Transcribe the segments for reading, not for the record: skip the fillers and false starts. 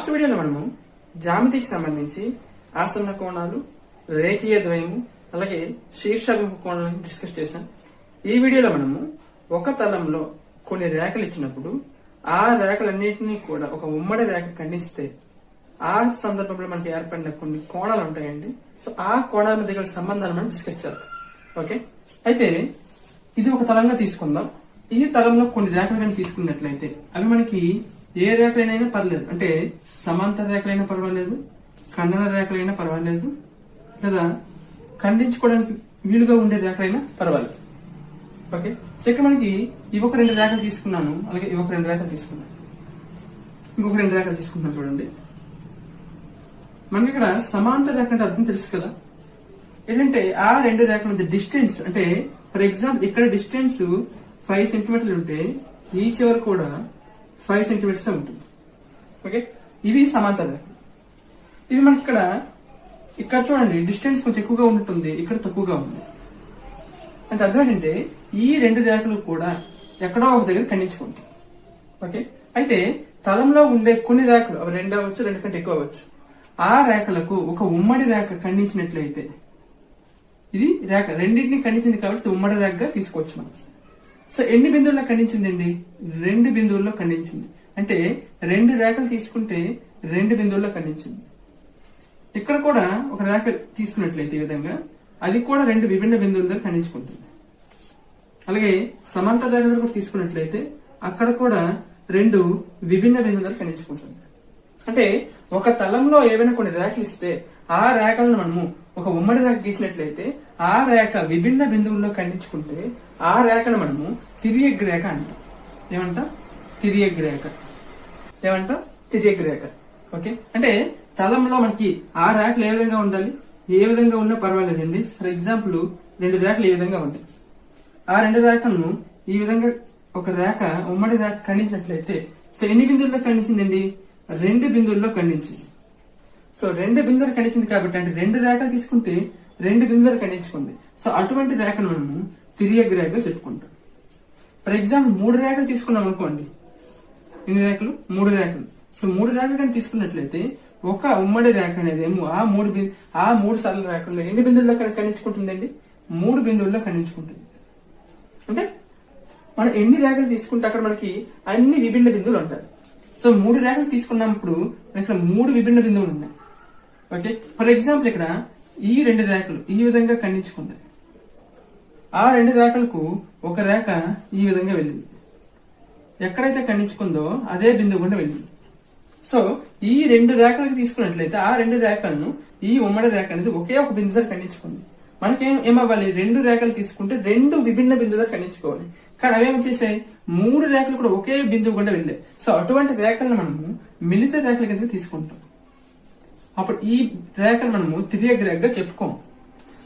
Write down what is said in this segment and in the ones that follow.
Last వీడియోలో మనము జామితికి సంబంధించి ఆసన్న కోణాలు, రేఖీయ ద్వయము, అలాగే శీర్షాభిముఖ కోణాలను డిస్కస్ చేశాం. ఈ వీడియోలో మనము ఒక తలంలో కొన్ని రేఖలు ఇచ్చినప్పుడు ఆ రేఖలన్నింటినీ కూడా ఒక ఉమ్మడి రేఖ ఖండిస్తే ఆ సందర్భంలో మనకి ఏర్పడిన కొన్ని కోణాలు ఉంటాయండి. సో ఆ కోణాల మధ్య గల సంబంధాలు మనం డిస్కస్ చేద్దాం. ఓకే, అయితే ఇది ఒక తలంగా తీసుకుందాం. ఈ తలంలో కొన్ని రేఖలు కానీ తీసుకున్నట్లయితే అవి మనకి ఏ రేఖలైనా పర్లేదు, అంటే సమాంతర రేఖలైనా పర్వాలేదు, ఖండన రేఖలైనా పర్వాలేదు, లేదా ఖండించుకోవడానికి వీలుగా ఉండే రేఖలైనా పర్వాలేదు. ఓకే, సో ఇక్కడ మనకి ఇవి ఒక 2 రేఖలు తీసుకున్నాను, అలాగే ఇవి ఒక 2 రేఖలు తీసుకున్నాను, ఇంకొక 2 రేఖలు తీసుకుంటున్నాను. చూడండి, మనకి ఇక్కడ సమాంతర రేఖ అంటే అర్థం తెలుసు కదా. ఏంటంటే ఆ 2 రేఖల మధ్య డిస్టెన్స్, అంటే ఫర్ ఎగ్జాంపుల్ ఇక్కడ డిస్టెన్స్ 5 సెంటీమీటర్లు ఉంటే ఈ చివరి కూడా 5 సెంటీమీటర్స్ ఉంటుంది. ఓకే, ఇవి సమాంతర రేఖలు. ఇవి మనకి ఇక్కడ చూడండి డిస్టెన్స్ కొంచెం ఎక్కువగా ఉంటుంది, ఇక్కడ తక్కువగా ఉంది. అంటే అర్థం ఏంటంటే ఈ 2 రేఖలు కూడా ఎక్కడో ఒక దగ్గర ఖండించుకుంటాయి. ఓకే, అయితే తలంలో ఉండే కొన్ని రేఖలు అవి 2 అవ్వచ్చు, 2 కంటే ఎక్కువ అవ్వచ్చు. ఆ రేఖలకు ఒక ఉమ్మడి రేఖ ఖండించినట్లయితే ఇది రేఖ రెండింటిని ఖండించింది కాబట్టి ఉమ్మడి రేఖగా తీసుకోవచ్చు మనం. సో ఎన్ని బిందువుల్లో ఖండించిందండి? 2 బిందువుల్లో ఖండించింది. అంటే 2 రేఖలు తీసుకుంటే 2 బిందువుల్లో ఖండించింది. ఇక్కడ కూడా ఒక రేఖ తీసుకున్నట్లయితే ఈ విధంగా అది కూడా 2 విభిన్న బిందువుల దగ్గర ఖండించుకుంటుంది. అలాగే సమాంతర రేఖలు కూడా తీసుకున్నట్లయితే అక్కడ కూడా 2 విభిన్న బిందువుల దగ్గర ఖండించుకుంటుంది. అంటే ఒక తలంలో ఏవైనా కొన్ని రేఖలు ఇస్తే ఆ రేఖలను మనము ఒక ఉమ్మడి రేఖ గీసినట్లయితే ఆ రేఖ విభిన్న బిందువుల్లో ఖండించుకుంటే ఆ రేఖను మనము తిరియగ్ రేఖ అంటాం. ఏమంటాం? తిరియగ్ రేఖ. ఏమంటాం? తిరియగ్ రేఖ. ఓకే, అంటే తలంలో మనకి ఆ రేఖలు ఏ విధంగా ఉండాలి? ఏ విధంగా ఉన్నా పర్వాలేదండి. ఫర్ ఎగ్జాంపుల్ 2 రేఖలు ఈ విధంగా ఉంటాయి. ఆ 2 రేఖలను ఈ విధంగా ఒక రేఖ ఉమ్మడి రేఖ ఖండించినట్లయితే సో ఎన్ని బిందువుల్లో ఖండించిందండి? 2 బిందువుల్లో ఖండించింది. సో 2 బిందువులు ఖండించింది కాబట్టి అంటే 2 రేఖలు తీసుకుంటే 2 బిందువులు ఖండించుకుంది. సో అటువంటి రేఖను మనము తిరియగ్ రేఖగా చెప్పుకుంటాం. ఫర్ ఎగ్జాంపుల్ 3 రేఖలు తీసుకున్నాం అనుకోండి. ఎన్ని రేఖలు? 3 రేఖలు. సో 3 రేఖలు కానీ తీసుకున్నట్లయితే ఒక ఉమ్మడి రేఖ అనేది ఏమో ఆ మూడు సరళ రేఖల్లో ఎన్ని బిందువుల్లో ఖండించుకుంటుందండి? 3 బిందువుల్లో ఖండించుకుంటుంది. అంటే మనం ఎన్ని రేఖలు తీసుకుంటే అక్కడ మనకి అన్ని విభిన్న బిందువులు ఉంటాయి. సో 3 రేఖలు తీసుకున్నప్పుడు ఇక్కడ 3 విభిన్న బిందువులు ఉన్నాయి. ఓకే, ఫర్ ఎగ్జాంపుల్ ఇక్కడ ఈ 2 రేఖలు ఈ విధంగా ఖండించుకుంటాయి. ఆ 2 రేఖలకు ఒక రేఖ ఈ విధంగా వెళ్ళింది. ఎక్కడైతే ఖండించుకుందో అదే బిందువు గుండా వెళ్ళింది. సో ఈ 2 రేఖలకు తీసుకున్నట్లయితే ఆ 2 రేఖలను ఈ ఉమ్మడి రేఖ అనేది ఒకే ఒక బిందు దగ్గర ఖండించుకుంది. మనకేం ఏమవ్వాలి? 2 రేఖలు తీసుకుంటే 2 విభిన్న బిందువు దగ్గర ఖండించుకోవాలి. కానీ అవేం చేసాయి? 3 రేఖలు కూడా ఒకే బిందువు గుండా వెళ్ళాయి. సో అటువంటి రేఖలను మనము మిళిత రేఖల కింద తీసుకుంటాం. అప్పుడు ఈ రేఖను మనము తిరియగ్ రేఖగా చెప్పుకోము.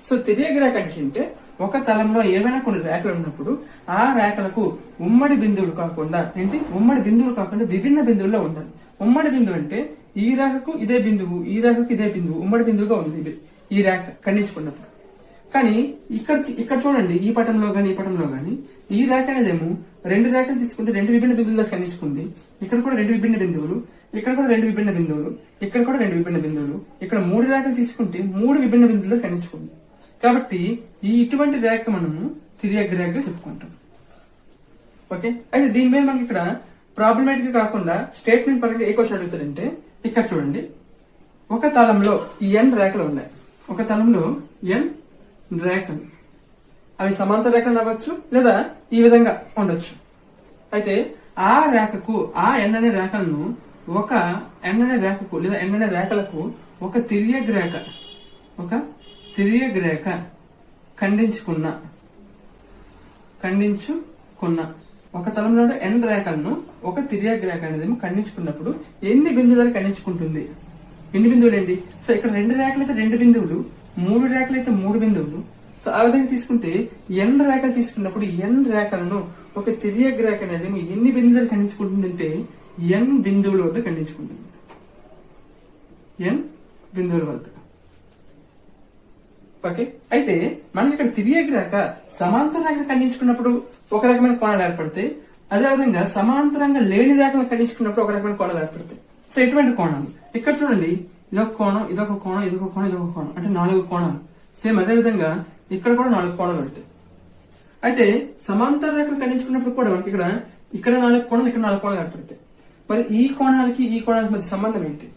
సో తిరియగ్ రేఖ అంటే ఒక తలంలో ఏవైనా కొన్ని రేఖలు ఉన్నప్పుడు ఆ రేఖలకు ఉమ్మడి బిందువులు కాకుండా విభిన్న బిందువుల్లో ఉండాలి. ఉమ్మడి బిందువు అంటే ఈ రేఖకు ఇదే బిందువు, ఈ రేఖకు ఇదే బిందువు ఉమ్మడి బిందువుగా ఉంది ఈ రేఖ ఖండించుకున్నప్పుడు. కానీ ఇక్కడ చూడండి, ఈ పటంలో గాని ఈ పటంలో గాని ఈ రేఖ అనేదేమో 2 రేఖలు తీసుకుంటే 2 విభిన్న బిందువుల్లో ఖండించుకుంది. ఇక్కడ కూడా 2 విభిన్న బిందువులు, ఇక్కడ కూడా 2 విభిన్న బిందువులు, ఇక్కడ కూడా 2 విభిన్న బిందువులు, ఇక్కడ 3 రేఖలు తీసుకుంటే 3 విభిన్న బిందువుల్లో ఖండించుకుంది. కాబట్టి ఇటువంటి రేఖ మనము తిరియగ్ రేఖగా చెప్పుకుంటాం. ఓకే, అయితే దీని మీద మనకి ఇక్కడ ప్రాబ్లమేటిక్ కాకుండా స్టేట్మెంట్ పరంగా ఏ క్వశ్చన్ అడుగుతారంటే ఇక్కడ చూడండి, ఒక తలంలో n రేఖలు ఉన్నాయి. ఒక తలంలో n రేఖలు, అవి సమాంతర రేఖలు అవ్వచ్చు లేదా ఈ విధంగా ఉండొచ్చు. అయితే ఆ రేఖకు ఆ n అనే రేఖలను ఒక n అనే రేఖకు లేదా n అనే రేఖలకు ఒక తిరియగ్ రేఖ ఖండించుకున్న ఒక తలంలో n రేఖలను ఒక తిరియగ్ రేఖ అనేది ఖండించుకున్నప్పుడు ఎన్ని బిందువులు ఖండించుకుంటుంది? ఎన్ని బిందువులు అండి? సో ఇక్కడ 2 రేఖలు అయితే 2 బిందువులు, 3 రేఖలు అయితే 3 బిందువులు. సో ఆ విధంగా తీసుకుంటే n రేఖలు తీసుకున్నప్పుడు n రేఖలను ఒక తిరియగ్ రేఖ అనేది ఎన్ని బిందువులు ఖండించుకుంటుందంటే n బిందువుల వద్ద ఖండించుకుంటుంది. n బిందువుల వద్ద. ఓకే, అయితే మనకి ఇక్కడ తిరియగ్ రేఖ సమాంతర రేఖను ఖండించుకున్నప్పుడు ఒక రకమైన కోణాలు ఏర్పడతాయి. అదేవిధంగా సమాంతరంగా లేని రేఖలను ఖండించుకున్నప్పుడు ఒక రకమైన కోణాలు ఏర్పడతాయి. సో ఎటువంటి కోణాలు ఇక్కడ చూడండి, ఇదొక కోణం, ఇదొక కోణం, ఇదొక కోణం, ఇదొక కోణం, అంటే 4 కోణాలు. సేమ్ అదే విధంగా ఇక్కడ కూడా 4 కోణాలు ఉంటాయి. అయితే సమాంతర రేఖలు ఖండించుకున్నప్పుడు కూడా మనకి ఇక్కడ 4 కోణాలు, ఇక్కడ 4 కోణాలు ఏర్పడతాయి. మరి ఈ కోణాలకి ఈ కోణాలకి మధ్య సంబంధం ఏంటి?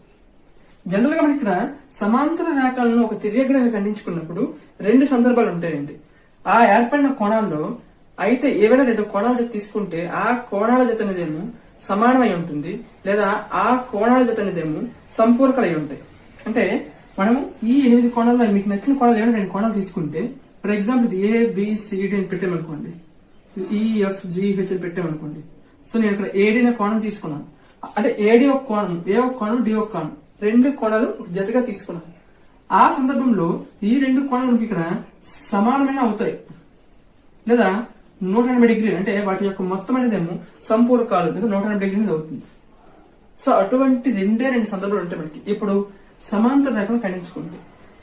జనరల్ గా మనకి ఇక్కడ సమాంతర రేఖలను ఒక తిర్యగ్రేఖ ఖండించుకున్నప్పుడు 2 సందర్భాలు ఉంటాయండి. ఆ ఏర్పడిన కోణాల్లో అయితే ఏవైనా 2 కోణాల జత తీసుకుంటే ఆ కోణాల జత అనేదేమో సమానమై ఉంటుంది, లేదా ఆ కోణాల జత అనేదేమో సంపూరకలై ఉంటాయి. అంటే మనము ఈ 8 కోణాల్లో మీకు నచ్చిన కోణాలు ఏమైనా 2 కోణాలు తీసుకుంటే, ఫర్ ఎగ్జాంపుల్ ఇది ABCD అని పెట్టామనుకోండి, EFGH అని పెట్టామనుకోండి. సో నేను ఇక్కడ AD అనే కోణం తీసుకున్నాను. అంటే AD ఒక కోణం, A ఒక కోణం, D ఒక కోణం, 2 కోణాలు జతగా తీసుకున్నాను. ఆ సందర్భంలో ఈ 2 కోణాలు మనకి ఇక్కడ సమానమైన అవుతాయి, లేదా 180 డిగ్రీలు, అంటే వాటి యొక్క మొత్తం అనేదేమో సంపూరకాలు, లేదా 180 డిగ్రీలు అవుతుంది. సో అటువంటి 2 సందర్భాలు ఉంటాయి మనకి ఇప్పుడు సమాంతర రేఖను ఖండించుకుంటే.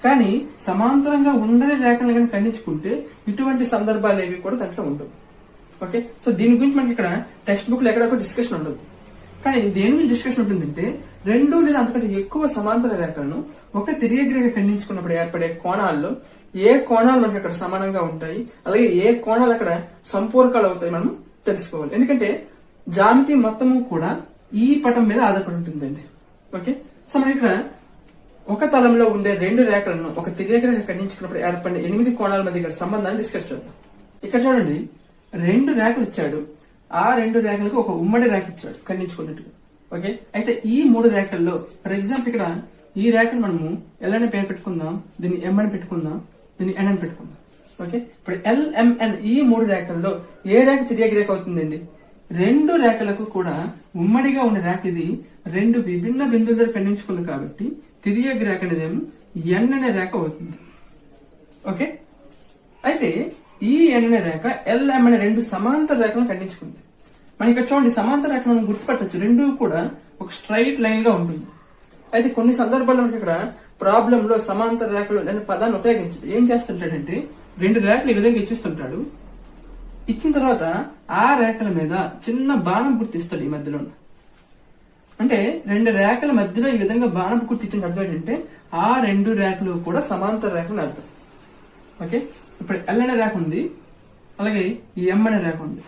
కానీ సమాంతరంగా ఉండని రేఖలను కానీ ఖండించుకుంటే ఇటువంటి సందర్భాలు ఏవి కూడా దాంట్లో ఉండవు. ఓకే, సో దీని గురించి మనకి ఇక్కడ టెక్స్ట్ బుక్ లో ఎక్కడ డిస్కషన్ ఉండదు. కానీ దేని గురించి డిస్కషన్ ఉంటుందంటే 2 లేదా అంతకంటే ఎక్కువ సమాంతర రేఖలను ఒక తిర్యగ్రేఖ ఖండించుకున్నప్పుడు ఏర్పడే కోణాల్లో ఏ కోణాలు మనకి అక్కడ సమానంగా ఉంటాయి, అలాగే ఏ కోణాలు అక్కడ సంపూరకాలు అవుతాయి మనం తెలుసుకోవాలి. ఎందుకంటే జామితి మొత్తము కూడా ఈ పటం మీద ఆధారపడి ఉంటుందండి. ఓకే, సో మనం ఇక్కడ ఒక తలంలో ఉండే 2 రేఖలను ఒక తిర్యగ్రేఖ ఖండించుకున్నప్పుడు ఏర్పడిన 8 కోణాల మధ్య ఇక్కడ సంబంధాన్ని డిస్కస్ చేద్దాం. ఇక్కడ చూడండి, 2 రేఖలు ఇచ్చాడు, ఆ 2 రేఖలకు ఒక ఉమ్మడి రేఖ ఇచ్చాడు ఖండించుకున్నట్టుగా. ఓకే, అయితే ఈ 3 రేఖల్లో ఫర్ ఎగ్జాంపుల్ ఇక్కడ ఈ రేఖను మనము L అనే పేరు పెట్టుకుందాం, దీన్ని M అని పెట్టుకుందాం, దీన్ని N అని పెట్టుకుందాం. ఓకే, ఇప్పుడు LMN ఈ 3 రేఖల్లో ఏ రేఖ తిర్యగ్రేఖ అవుతుందండి? 2 రేఖలకు కూడా ఉమ్మడిగా ఉన్న రేఖ ఇది 2 విభిన్న బిందువుల దగ్గర ఖండించుకుంది కాబట్టి తిర్యగ్రేఖ అనేదేమో N అనే రేఖ అవుతుంది. ఓకే, అయితే ఈ N అనే రేఖ LM అనే 2 సమాంతర రేఖలను ఖండించుకుంది. మనం ఇక్కడ చూడండి, సమాంతర రేఖ మనం గుర్తుపట్టచ్చు, 2 కూడా ఒక స్ట్రైట్ లైన్ గా ఉంటుంది. అయితే కొన్ని సందర్భాల్లో మనకి ఇక్కడ ప్రాబ్లం లో సమాంతర రేఖలు అనే పదాన్ని ఉపయోగించి ఏం చేస్తుంటాడంటే 2 రేఖలు ఈ విధంగా ఇచ్చిస్తుంటాడు. ఇచ్చిన తర్వాత ఆ రేఖల మీద చిన్న బాణం గుర్తిస్తాడు ఈ మధ్యలో. అంటే 2 రేఖల మధ్యలో ఈ విధంగా బాణం గుర్తించిన అర్థం ఏంటంటే ఆ 2 రేఖలు కూడా సమాంతర రేఖలు అర్థం. ఓకే, ఇప్పుడు L అనే రేఖ ఉంది, అలాగే ఈ M అనే రేఖ ఉంది.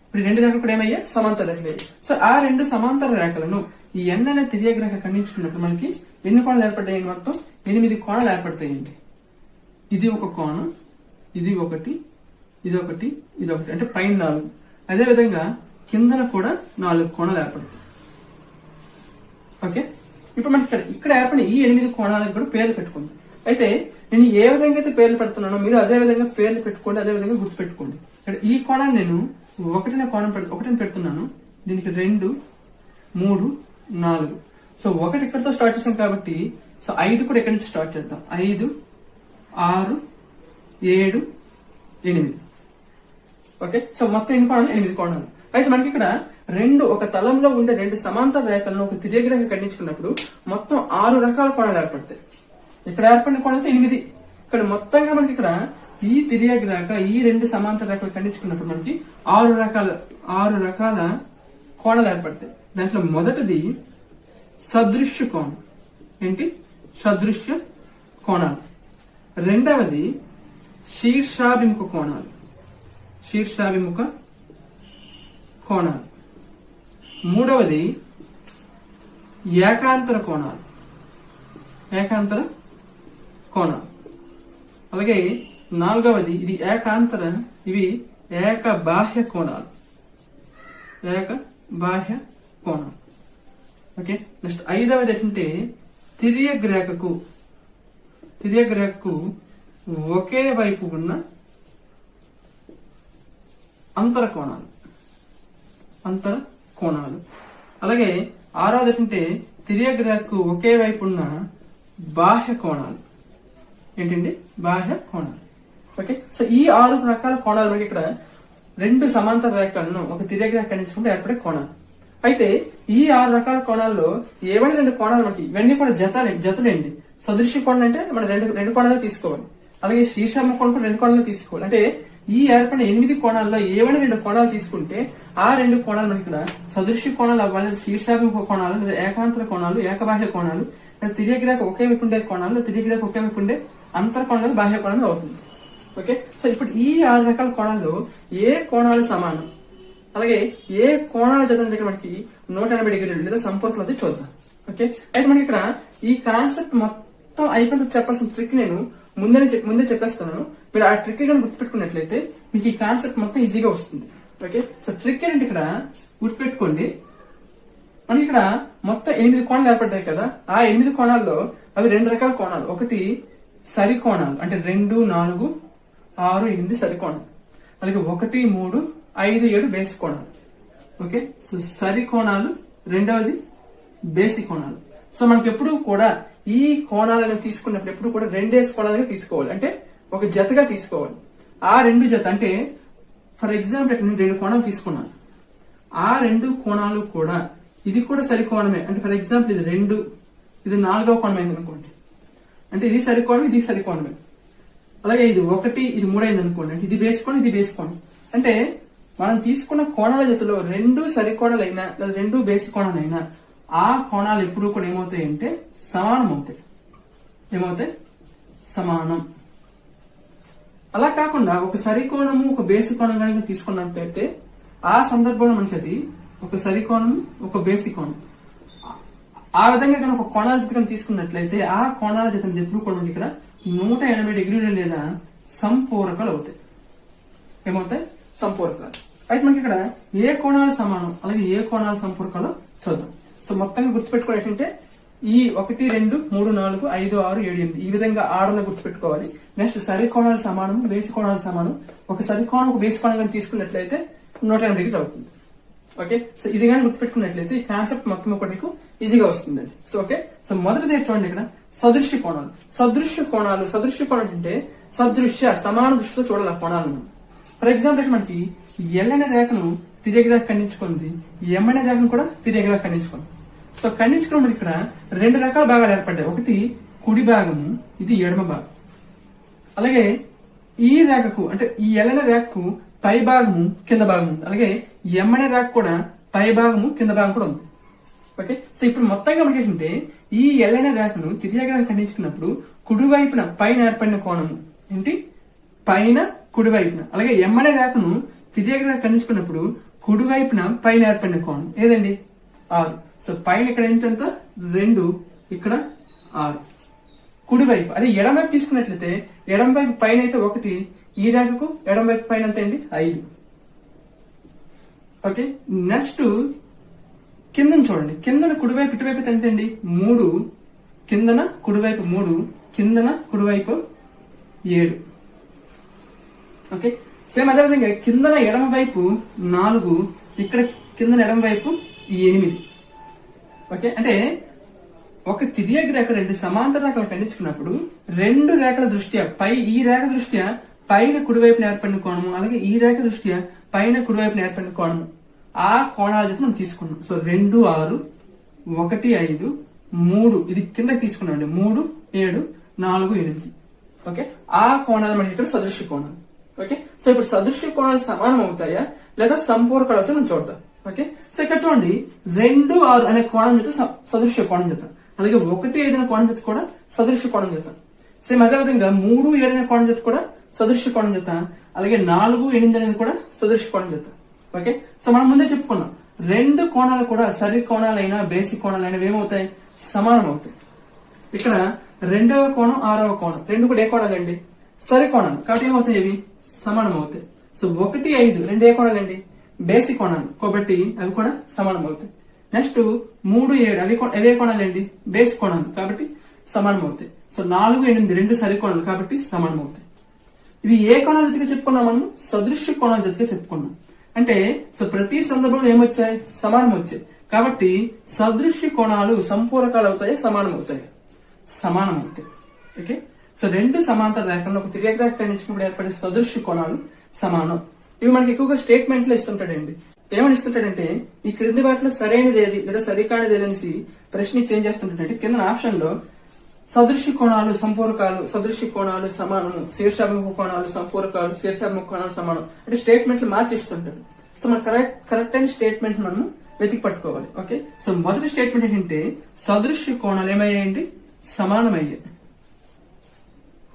ఇప్పుడు 2 రేఖలు కూడా ఏమయ్యాయి? సమాంతర రేఖలు. సో ఆ 2 సమాంతర రేఖలను ఈ N అనే తిర్యగ్రేఖ ఖండించుకున్నప్పుడు మనకి ఎన్ని కోణాలు ఏర్పడతాయి? మొత్తం 8 కోణాలు ఏర్పడతాయండి. ఇది ఒక కోణం, ఇది ఒకటి, ఇది ఒకటి, ఇది ఒకటి, అంటే పైన 4. అదే విధంగా కిందన కూడా 4 కోణాలు ఏర్పడతాయి. ఓకే, ఇప్పుడు మనకి ఇక్కడ ఏర్పడిన ఈ 8 కోణాలకు కూడా పేర్లు పెట్టుకుందాం. అయితే నేను ఏ విధంగా అయితే పేర్లు పెడుతున్నానో మీరు అదే విధంగా పేర్లు పెట్టుకోండి, అదే విధంగా గుర్తు పెట్టుకోండి. ఇక్కడ ఈ కోణాన్ని నేను ఒకటిని పెడుతున్నాను, దీనికి 2, 3, 4. సో 1 ఇక్కడతో స్టార్ట్ చేసాం కాబట్టి సో 5 కూడా ఇక్కడి నుంచి స్టార్ట్ చేద్దాం. 5, 6, 7, 8. ఓకే, సో మొత్తం ఎన్ని కోణాలు? 8 కోణాలు. అయితే మనకి ఇక్కడ ఒక తలంలో ఉండే 2 సమాంతర రేఖలను ఒక తిర్యగ్రేఖ ఖండించుకున్నప్పుడు మొత్తం 6 రకాల కోణాలు ఏర్పడతాయి. ఇక్కడ ఏర్పడిన కోణాలతో 8. ఇక్కడ మొత్తంగా మనకి ఇక్కడ ఈ తిర్యగ్రేఖ ఈ 2 సమాంతర రేఖలు ఖండించుకున్నప్పుడు మనకి 6 రకాల కోణాలు ఏర్పడతాయి. దాంట్లో మొదటిది సదృశ్య కోణం. ఏంటి? సదృశ్య కోణాలు. రెండవది శీర్షాభిముఖ కోణాలు. మూడవది ఏకాంతర కోణాలు. అలాగే నాలుగవది ఇది ఏకాంతర, ఇవి ఏక బాహ్య కోణాలు. ఓకే, నెక్స్ట్ 5వది ఏంటంటే తిర్యగ్రేఖకు ఒకే వైపు ఉన్న అంతర కోణాలు. అలాగే 6వది ఏంటంటే తిర్యగ్రేఖకు ఒకే వైపు ఉన్న బాహ్య కోణాలు. ఏంటండి? బాహ్య కోణాలు. ఓకే, సో ఈ 6 రకాల కోణాలు మనకి ఇక్కడ 2 సమాంతర రేఖలను ఒక తిర్యగ్రేఖ ఖండించుకుంటే ఏర్పడే కోణాలు. అయితే ఈ 6 రకాల కోణాల్లో ఏవైనా 2 కోణాలు మనకి ఇవన్నీ కూడా జతలేండి. సదృశ్య కోణం అంటే మనం 2 కోణాలు తీసుకోవాలి. అలాగే శీర్షాభిముఖ కోణం కూడా 2 కోణాలు తీసుకోవాలి. అంటే ఈ ఏర్పడిన 8 కోణాల్లో ఏవైనా 2 కోణాలు తీసుకుంటే ఆ 2 కోణాలు మనకి ఇక్కడ సదృశ్య కోణాలు అవ్వాలి, లేదా శీర్షాభిముఖ కోణాలు, లేదా ఏకాంతర కోణాలు, ఏకబాహ్య కోణాలు, లేదా తిర్యగ్రాక ఒకే వైపు ఉండే కోణాలు, లేదా తిర్యగ్రాక ఒకే వైపు ఉండే అంతర కోణాలు, బాహ్య కోణాలు అవుతుంది. ఓకే, సో ఇప్పుడు ఈ 6 రకాల కోణాల్లో ఏ కోణాలు సమానం, అలాగే ఏ కోణాల జత దగ్గర మనకి 180 డిగ్రీలు లేదా సంపర్కులు అయితే చూద్దాం. ఓకే, అయితే మనకి ఇక్కడ ఈ కాన్సెప్ట్ మొత్తం అయిపోయిన చెప్పాల్సిన ట్రిక్ నేను ముందే చెప్పేస్తున్నాను. మీరు ఆ ట్రిక్ కానీ గుర్తుపెట్టుకున్నట్లయితే మీకు ఈ కాన్సెప్ట్ మొత్తం ఈజీగా వస్తుంది. ఓకే, సో ట్రిక్ ఏంటంటే ఇక్కడ గుర్తుపెట్టుకోండి, మనకి ఇక్కడ మొత్తం 8 కోణాలు ఏర్పడ్డాయి కదా. ఆ 8 కోణాల్లో అవి 2 రకాల కోణాలు. ఒకటి సరి కోణాలు, అంటే 2, 4, 6, 8 సరి కోణాలు, అలాగే 1, 3, 5, 7 బేసి కోణాలు. ఓకే, సో సరి కోణాలు, రెండవది బేసి కోణాలు. సో మనకి ఎప్పుడు కూడా ఈ కోణాలను తీసుకున్నప్పుడు ఎప్పుడు కూడా 2 కోణాలుగా తీసుకోవాలి, అంటే ఒక జతగా తీసుకోవాలి. ఆ 2 జత అంటే ఫర్ ఎగ్జాంపుల్ ఇక్కడ నేను 2 కోణాలు తీసుకున్నాను. ఆ 2 కోణాలు కూడా ఇది కూడా సరి కోణమే. అంటే ఫర్ ఎగ్జాంపుల్ ఇది 2, ఇది 4వ కోణం అయింది అనుకోండి, అంటే ఇది సరి కోణం, ఇది సరి కోణమే. అలాగే ఇది 1, ఇది 3 అయింది అనుకోండి, అంటే ఇది బేస్ కోణం, ఇది బేస్ కోణం. అంటే మనం తీసుకున్న కోణాల జతలో 2 సరి కోణాలైనా లేదా 2 బేసి కోణాలైనా ఆ కోణాలు ఎప్పుడు కూడా ఏమవుతాయి అంటే సమానం అవుతాయి. ఏమవుతాయి? సమానం. అలా కాకుండా ఒక సరి కోణము ఒక బేసి కోణం కనుక తీసుకున్నట్లయితే ఆ సందర్భంలో మనకి అది ఒక సరి కోణము ఒక బేసి కోణం. ఆ విధంగా కనుక ఒక కోణాల జత తీసుకున్నట్లయితే ఆ కోణాల జత ఎప్పుడు కూడా ఇక్కడ 180 డిగ్రీలు లేదా సంపూరకాలు అవుతాయి. ఏమవుతాయి? సంపూరకాలు. అయితే మనకి ఇక్కడ ఏ కోణాలు సమానం అలాగే ఏ కోణాలు సంపూరకాలు చూద్దాం. సో మొత్తంగా గుర్తుపెట్టుకోవాలి ఏంటంటే ఈ 1, 2, 3, 4, 5, 6, 7, 8 ఈ విధంగా ఆర్డర్లో గుర్తుపెట్టుకోవాలి. నెక్స్ట్ సరి కోణాలు సమానం, బేసి కోణాలు సమానం. ఒక సరి కోణం ఒక బేసి కోణం కానీ తీసుకున్నట్లయితే 180 డిగ్రీలు అవుతుంది. ఓకే, సో ఇది కానీ గుర్తుపెట్టుకున్నట్లయితే ఈ కాన్సెప్ట్ మొత్తం ఒకటి మీకు ఈజీగా వస్తుందండి. సో ఓకే, సో మొదటిది చూడండి ఇక్కడ సదృశ్య కోణాలు. సదృశ్య కోణాలు అంటే సదృశ్య సమాన దృష్టితో చూడాలి ఆ కోణాలను. ఫర్ ఎగ్జాంపుల్ ఇక్కడ మనకి ఎల్ అనే రేఖను తిర్యగ్గా ఖండించుకుంది, ఎం అనే రేఖను కూడా తిర్యగ్గా ఖండించుకుంది. సో ఖండించుకోవడం మనకి ఇక్కడ 2 రకాల భాగాలు ఏర్పడ్డాయి. ఒకటి కుడి భాగము, ఇది ఎడమ భాగం. అలాగే ఈ రేఖకు అంటే ఈ ఎల్ అనే రేఖకు పై భాగము కింద భాగం ఉంది. అలాగే ఎం అనే రేఖ కూడా పై భాగము కింద భాగం కూడా ఉంది. ఓకే, సో ఇప్పుడు మొత్తంగా మనకి ఏంటంటే ఈ ఎల్ అనే రేఖను తిర్యగ్గా ఖండించుకున్నప్పుడు కుడి వైపున పైన ఏర్పడిన కోణము ఏంటి? పైన కుడి వైపున. అలాగే ఎం అనే రేఖను తిర్యగ్గా ఖండించుకున్నప్పుడు కుడి వైపున పైన ఏర్పడిన కోణం ఏదండి? 6. సో పైన ఇక్కడ ఎంత? 2, ఇక్కడ 6. కుడి వైపు. అదే ఎడమ వైపు తీసుకున్నట్లయితే ఎడమ వైపు పైన అయితే 1, ఈ రేఖకు ఎడమ వైపు పైన ఎంత అండి? 5. ఓకే, నెక్స్ట్ కిందను చూడండి. కిందన కుడివైపు ఇటువైపు ఎంత అండి? 3. కిందన కుడివైపు 3, కిందన కుడివైపు 7. ఓకే, సేమ్ అదేవిధంగా కిందన ఎడమ వైపు 4, ఇక్కడ కిందన ఎడమ వైపు 8. ఓకే, అంటే ఒక తిర్యగ రేఖ 2 సమాంతర రేఖలు ఖండించుకున్నప్పుడు 2 రేఖల దృష్ట్యా ఈ రేఖ దృష్ట్యా పైన కుడివైపున ఏర్పడిన కోణము, అలాగే ఈ రేఖ దృష్ట్యా పైన కుడివైపున ఏర్పడిన కోణము, ఆ కోణాల జత మనం తీసుకున్నాం. సో 2, 6, 1, 5, 3 ఇది కిందకి తీసుకున్నాం. 3, 7, 4, 8. ఓకే, ఆ కోణాలు మనకి ఇక్కడ సదృశ్య కోణాలు. ఓకే, సో ఇప్పుడు సదృశ్య కోణాలు సమానం అవుతాయా లేదా సంపూరకాలు అవుతాయో మనం చూద్దాం. ఓకే, సో ఇక్కడ చూడండి 2, 6 అనే కోణం జత సదృశ్య కోణం జత, అలాగే 1, 5 అనే కోణం జత కూడా సదృశ్య కోణం జత. సేమ్ అదే విధంగా 3, 7 అనే కోణం జత కూడా సదృశ్య కోణం జత, అలాగే 4, 8 అనేది కూడా సదృశ్య కోణం జత. ఓకే, సో మనం ముందే చెప్పుకున్నాం 2 కోణాలు కూడా సరి కోణాలైనా బేసి కోణాలైనా ఏమవుతాయి? సమానం అవుతాయి. ఇక్కడ 2వ కోణం 6వ కోణం 2 కూడా ఏ కోణాలండి? సరి కోణాలు. కాబట్టి ఏమవుతాయి? ఇవి సమానం అవుతాయి. సో 1, 5 2 ఏ కోణాలండి? బేసి కోణాలు. కాబట్టి అవి కూడా సమానం అవుతాయి. నెక్స్ట్ 3, 7 అవే కోణాలండి? బేసి కోణాలు. కాబట్టి సమానం అవుతాయి. సో 4, 8 2 సరి కోణాలు కాబట్టి సమానం అవుతాయి. ఇవి ఏ కోణాల జతగా చెప్పుకున్నాం? మనం సదృశ్య కోణాల జతగా చెప్పుకున్నాం. అంటే సో ప్రతి సందర్భంలో ఏమొచ్చాయి? సమానం వచ్చాయి. కాబట్టి సదృశ్య కోణాలు సంపూరకాలు అవుతాయి, సమానం అవుతాయి? సమానం అవుతాయి. ఓకే, సో 2 సమాంతర రేఖలను ఒక తిర్యగ రేఖ ఖండించినప్పుడు ఏర్పడే సదృశ్య కోణాలు సమానం. ఇవి మనకి ఎక్కువగా స్టేట్మెంట్ లో ఇస్తుంటాడండి. ఏమని ఇస్తుంటాడంటే ఈ క్రింది వాటిలో సరైనది ఏది లేదా సరికానిది ఏది అనేసి ప్రశ్న చేంజ్ చేస్తుంటాడంటే కింద ఆప్షన్ లో సదృశ్య కోణాలు సంపూరకాలు, సదృశ్య కోణాలు సమానము, శీర్షాభిముఖ కోణాలు సంపూరకాలు, శీర్షాభిముఖ కోణాలు సమానం అంటే స్టేట్మెంట్లు మార్చిస్తుంటాడు. సో మన కరెక్ట్ అయిన స్టేట్మెంట్ మనము వెతికి పట్టుకోవాలి. ఓకే, సో మొదటి స్టేట్మెంట్ ఏంటంటే సదృశ్య కోణాలు ఏమయ్యాయండి? సమానమయ్యాయి.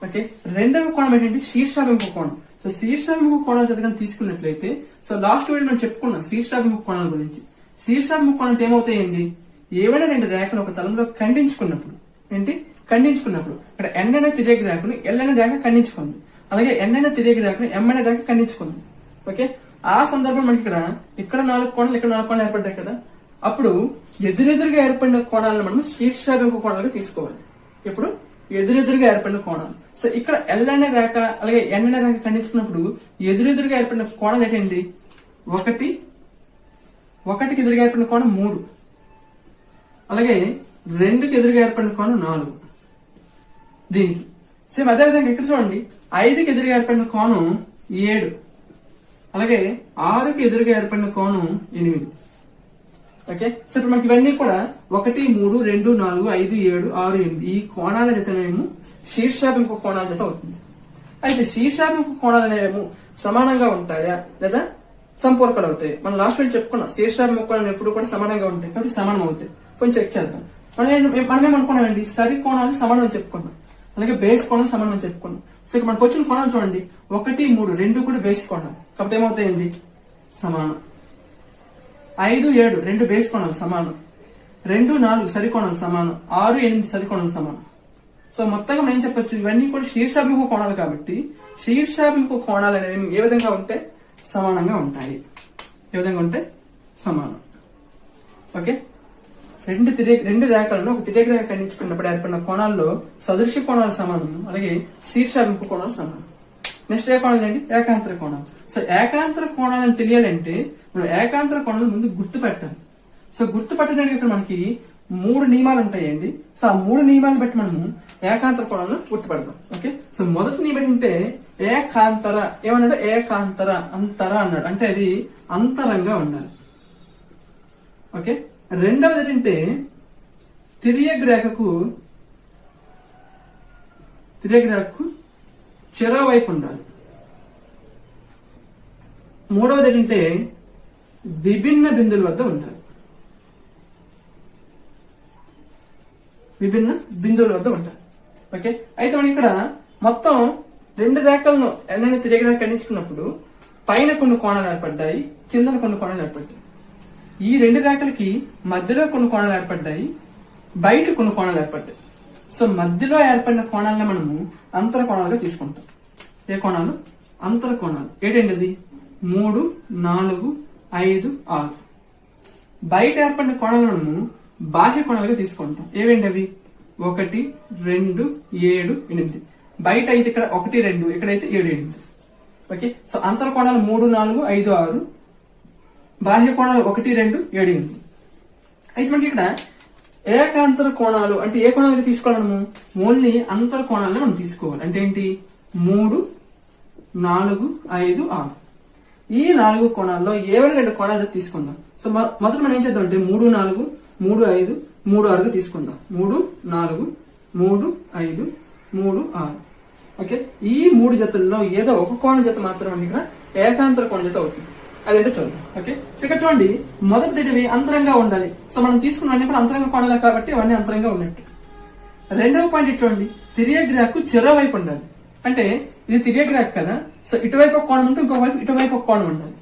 ఓకే, రెండవ కోణం ఏంటంటే శీర్షాభిముఖ కోణం. సో శీర్షాభిముఖ కోణాలు చదవడానికి తీసుకున్నట్లయితే, సో లాస్ట్ వీడియో మనం చెప్పుకున్నాం శీర్షాభిముఖ కోణాల గురించి. శీర్షాభిముఖ కోణాలు ఏమవుతాయండి? ఏవైనా రెండు రేఖలు ఒక తలంలో ఖండించుకున్నప్పుడు, ఖండించుకున్నప్పుడు ఇక్కడ ఎన్ అనే తిరిగి రేఖను ఎల్ అనే రేఖ ఖండించుకుంది, అలాగే ఎన్ అనే తిరిగి రేఖను ఎం అనే రేఖ ఖండించుకుంది. ఓకే, ఆ సందర్భం మనకి ఇక్కడ 4 కోణాలు, ఇక్కడ 4 కోణాలు ఏర్పడ్డాయి కదా. అప్పుడు ఎదురెదురుగా ఏర్పడిన కోణాలను మనం శీర్షాభిముఖ కోణాలుగా తీసుకోవాలి. ఇప్పుడు ఎదురెదురుగా ఏర్పడిన కోణాలు. సో ఇక్కడ ఎల్ అనే రేఖ అలాగే ఎన్ అనే రేఖ ఖండించుకున్నప్పుడు ఎదురెదురుగా ఏర్పడిన కోణాలు ఏంటండి? ఒకటికి ఎదురుగా ఏర్పడిన కోణం 3, అలాగే 2కి ఎదురుగా ఏర్పడిన కోణం 4. దీనికి సేమ్ అదేవిధంగా ఇక్కడ చూడండి, 5కి ఎదురుగా ఏర్పడిన కోణం 7, అలాగే 6కి ఎదురుగా ఏర్పడిన కోణం 8. ఓకే, సో ఇప్పుడు మనకి ఇవన్నీ కూడా 1, 3, 2, 4, 5, 7, 6, 8 ఈ కోణాల జతనేమో శీర్షాభిముఖ కోణాల జత అవుతుంది. అయితే శీర్షాభిముఖ కోణాలు అనేవేమో సమానంగా ఉంటాయా లేదా సంపూరకాలు అవుతాయి? మనం లాస్ట్ వీక్ చెప్పుకున్నాం శీర్షాభిముఖ కోణాలు ఎప్పుడు కూడా సమానంగా ఉంటాయి కాబట్టి సమానం అవుతాయి. కొంచెం చెక్ చేద్దాం. మనమేమనుకున్నామండి? సరి కోణాలు సమానం అని చెప్పుకున్నాం, అలాగే బేస్ కోణాలు సమానం అని చెప్పుకున్నాం. సో ఇక్కడ మనకు వచ్చిన కోణాలు చూడండి, 1, 3 రెండు కూడా బేస్ కోణాలు కాబట్టి ఏమవుతాయండి? సమానం. 5, 7 రెండు బేస్ కోణాలు సమానం, 2, 4 సరి కోణాలు సమానం, 6, 8 సరి కోణాలు సమానం. సో మొత్తంగా మనం ఏం చెప్పొచ్చు? ఇవన్నీ కూడా శీర్షాభిముఖ కోణాలు కాబట్టి శీర్షాభిముఖ కోణాలు అనేవి ఏ విధంగా ఉంటే సమానంగా ఉంటాయి. ఏ విధంగా ఉంటే సమానం. ఓకే, రెండు రేఖలను ఒక తిరిగి రేఖ ఖండించుకున్నప్పుడు ఏర్పడిన కోణాల్లో సదృశ్య కోణాలు సమానం, అలాగే శీర్షాభిముఖ కోణాలు సమానం. నెక్స్ట్ ఏ కోణాలు ఏంటి? ఏకాంతర కోణాలు. సో ఏకాంతర కోణాలను తెలియాలంటే ఇప్పుడు ఏకాంతర కోణాలు ముందు గుర్తు పెట్టాలి. సో గుర్తు పెట్టడానికి ఇక్కడ మనకి 3 నియమాలు ఉంటాయండి. సో ఆ 3 నియమాలను బట్టి మనము ఏకాంతర కోణాలను గుర్తుపెడతాం. ఓకే, సో మొదటి నియమం ఏంటంటే ఏకాంతర. ఏమన్నాడు? ఏకాంతర అంతర అన్నాడు, అంటే అది అంతరంగా ఉండాలి. ఓకే, రెండవది ఏంటంటే తిరియగ్ రేఖకు చెరోవైపు ఉండాలి. మూడవది ఏంటంటే విభిన్న బిందువుల వద్ద ఉండాలి. విభిన్న బిందువుల వద్ద ఉంటాయి. ఓకే, అయితే మనం ఇక్కడ మొత్తం 2 రేఖలను ఎన్నైనా తిరిగి రేఖ ఖండించుకున్నప్పుడు పైన కొన్ని కోణాలు ఏర్పడ్డాయి, కింద కొన్ని కోణాలు ఏర్పడ్డాయి. ఈ 2 రేఖలకి మధ్యలో కొన్ని కోణాలు ఏర్పడ్డాయి, బయట కొన్ని కోణాలు ఏర్పడ్డాయి. సో మధ్యలో ఏర్పడిన కోణాలను మనము అంతర కోణాలుగా తీసుకుంటాం. ఏ కోణాలు? అంతర కోణాలు. ఏంటండి అది? 3, 4, 5, 6. బయట ఏర్పడిన కోణాలను మనము బాహ్య కోణాలుగా తీసుకుంటాం. ఏవేంటి అవి? 1, 2, 7, 8. బయట అయితే ఇక్కడ 1, 2, ఇక్కడైతే 7, 8. ఓకే, సో అంతర కోణాలు 3, 4, 5, 6. బాహ్య కోణాలు 1, 2, 7, 8. అయితే మనకి ఇక్కడ ఏకాంతర కోణాలు అంటే ఏ కోణాలుగా తీసుకోవాలి? మనము ఓన్లీ అంతర కోణాలను మనం తీసుకోవాలి. అంటే ఏంటి? 3, 4, 5, 6. ఈ 4 కోణాల్లో ఏవైనా 2 కోణాలు తీసుకుందాం. సో మొదట మనం ఏం చేద్దాం అంటే 3, 4, 3, 5, 3, 6 తీసుకుందాం. 3, 4, 3, 5, 3, 6. ఓకే, ఈ 3 జతల్లో ఏదో ఒక కోణ జత మాత్రం ఇక్కడ ఏకాంతర కోణ జత అవుతుంది. అదేంటో చూద్దాం. ఓకే, సో ఇక్కడ చూడండి, మొదటిది అంతరంగా ఉండాలి. సో మనం తీసుకున్నవన్నీ కూడా అంతరంగ కోణాలే కాబట్టి అవన్నీ అంతరంగా ఉన్నట్టు. రెండవ పాయింట్ చూడండి, తిరియగ్ రేఖకు చెరోవైపు ఉండాలి. అంటే ఇది తిరియగ్ రేఖ కదా. సో ఇటువైపు ఒక కోణం ఉంటే ఇంకోవైపు ఇటువైపు ఒక కోణం ఉండాలి.